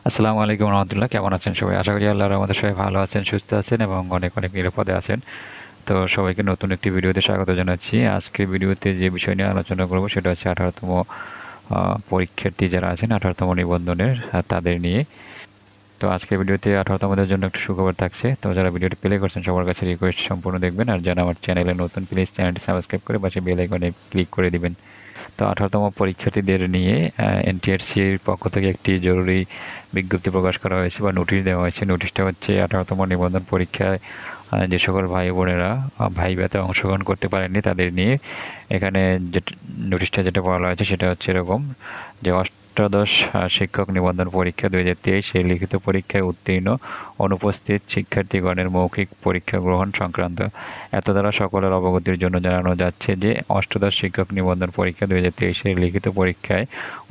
আসসালামু আলাইকুম রহমতুল্লাহ। কেমন আছেন সবাই? আশা করি আল্লাহর রহমতে সবাই ভালো আছেন, সুস্থ আছেন এবং অনেক অনেক নিরাপদে আছেন। তো সবাইকে নতুন একটি ভিডিওতে স্বাগত জানাচ্ছি। আজকে ভিডিওতে যে বিষয় নিয়ে আলোচনা করব সেটা হচ্ছে 18তম পরীক্ষার্থী যারা আছেন 18তম নিবন্ধনের তাদের নিয়ে। তো আজকের ভিডিওতে 18তমদের জন্য একটা সুখবর থাকছে। তো যারা ভিডিওটি প্লে করছেন সবার কাছে রিকোয়েস্ট সম্পূর্ণ দেখবেন, আর যারা আমার চ্যানেলে নতুন প্লিজ চ্যানেলটি সাবস্ক্রাইব করে পাশে বেল আইকনে ক্লিক করে দিবেন। তো 18তম পরীক্ষার্থীদের নিয়ে এনটিআরসির পক্ষ থেকে একটি জরুরি বিজ্ঞপ্তি প্রকাশ করা হয়েছে বা নোটিশ দেওয়া হয়েছে। নোটিশটা হচ্ছে 18তম নিবন্ধন পরীক্ষায় যে সকল ভাই বোনেরা ভাইভাতে অংশগ্রহণ করতে পারেননি তাদের নিয়ে। এখানে যে নোটিশটা যেটা বলা হয়েছে সেটা হচ্ছে এরকম যে অষ্টাদশ শিক্ষক নিবন্ধন পরীক্ষা 2023 এই লিখিত পরীক্ষায় উত্তীর্ণ অনুপস্থিত শিক্ষার্থীগণের মৌখিক পরীক্ষা গ্রহণ সংক্রান্ত এত দ্বারা সকলের অবগতির জন্য জানানো যাচ্ছে যে অষ্টাদশ শিক্ষক নিবন্ধন পরীক্ষা 2023 এর লিখিত পরীক্ষায়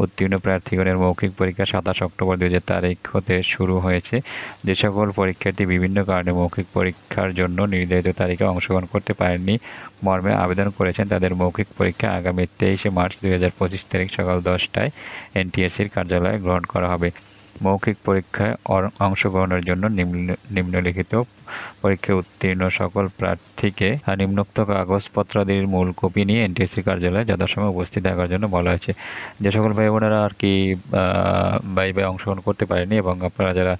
উত্তীর্ণ প্রার্থীগণের মৌখিক পরীক্ষা 27 অক্টোবর 2000 তারিখ হতে শুরু হয়েছে। যে সকল পরীক্ষার্থী বিভিন্ন কারণে মৌখিক পরীক্ষার জন্য নির্ধারিত তারিখে অংশগ্রহণ করতে পারেননি মর্মে আবেদন করেছেন, তাদের মৌখিক পরীক্ষা আগামী 23 মার্চ 2025 তারিখ সকাল 10টায় এনটিএসসির কার্যালয়ে গ্রহণ করা হবে। মৌখিক পরীক্ষায় অংশগ্রহণের জন্য নিম্নলিখিত পরীক্ষায় উত্তীর্ণ সকল প্রার্থীকে নিম্নোক্ত কাগজপত্রাদির মূল কপি নিয়ে এনটিএসসি কার্যালয়ে যথাসময়ে উপস্থিত থাকার জন্য বলা হয়েছে। যে সকল ভাই বোনেরা আর কি ভাইভায় অংশগ্রহণ করতে পারেনি এবং আপনারা যারা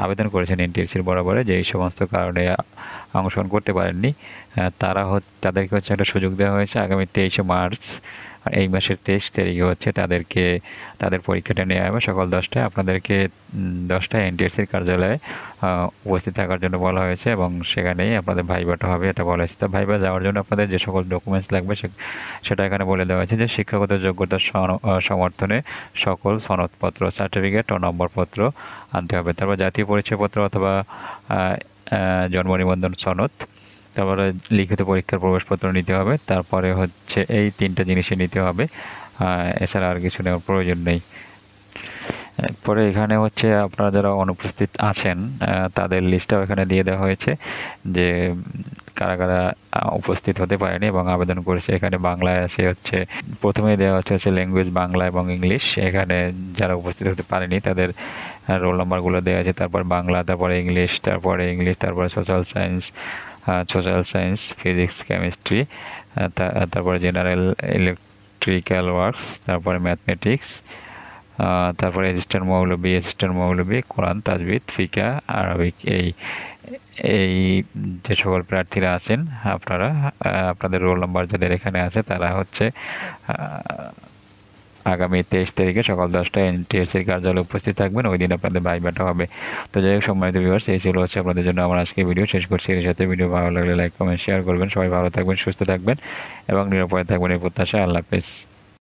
আবেদন করেছেন এনটিএসসির বরাবরে যে এই সমস্ত কারণে অংশগ্রহণ করতে পারেননি, তাদেরকে হচ্ছে একটা সুযোগ দেওয়া হয়েছে আগামী 23 মার্চ, এই মাসের 23 তারিখে হচ্ছে তাদের পরীক্ষাটা নেওয়া হবে সকাল 10টায়। আপনাদেরকে 10টায় এনটিএসসির কার্যালয়ে উপস্থিত থাকার জন্য বলা হয়েছে এবং সেখানেই আপনাদের ভাইভাটা হবে এটা বলা হয়েছে। তো ভাইভা যাওয়ার জন্য আপনাদের যে সকল ডকুমেন্টস লাগবে সেটা এখানে বলে দেওয়া হয়েছে যে শিক্ষাগত যোগ্যতার সমর্থনে সকল সনদপত্র, সার্টিফিকেট ও নম্বরপত্র আনতে হবে। তারপর জাতীয় পরিচয়পত্র অথবা জন্ম নিবন্ধন সনদ, তারপরে লিখিত পরীক্ষার প্রবেশপত্র নিতে হবে। তারপরে হচ্ছে এই তিনটা জিনিসই নিতে হবে, এছাড়া আর কিছু নেওয়ার প্রয়োজন নেই। পরে এখানে হচ্ছে আপনারা যারা অনুপস্থিত আছেন তাদের লিস্টটাও এখানে দিয়ে দেওয়া হয়েছে যে কারা কারা উপস্থিত হতে পারেনি এবং আবেদন করেছে। এখানে বাংলায় আছে হচ্ছে প্রথমেই দেওয়া হচ্ছে ল্যাঙ্গুয়েজ বাংলা এবং ইংলিশ। এখানে যারা উপস্থিত হতে পারেনি তাদের রোল নাম্বারগুলো দেওয়া আছে, তারপর বাংলা, তারপরে ইংলিশ, তারপরে সোশ্যাল সায়েন্স, ফিজিক্স, কেমিস্ট্রি, তারপরে জেনারেল, ইলেকট্রিক্যাল ওয়ার্কস, তারপরে ম্যাথমেটিক্স, তারপরে অ্যাসিস্ট্যান্ট মৌলবী, কোরআন, তাজবিদ, ফিকা, আরবিক। এই এই যে সকল প্রার্থীরা আছেন আপনারা আপনাদের রোল নাম্বার যাদের এখানে আছে তারা হচ্ছে আগামী 23 তারিখে সকাল 10টায় এনটিএসসির কার্যালয়ে উপস্থিত থাকবেন। ওই দিন আপনাদের ভাইভাটা হবে। তো যাই হোক সম্মানিত ভিউয়ার্স, এই ছিল হচ্ছে আপনাদের জন্য আমার আজকে ভিডিও। শেষ করছি এর সাথে। ভিডিও ভালো লাগলে লাইক, কমেন্ট, শেয়ার করবেন। সবাই ভালো থাকবেন, সুস্থ থাকবেন এবং নিরাপদে থাকবেন এই প্রত্যাশা। আল্লাহ হাফেজ।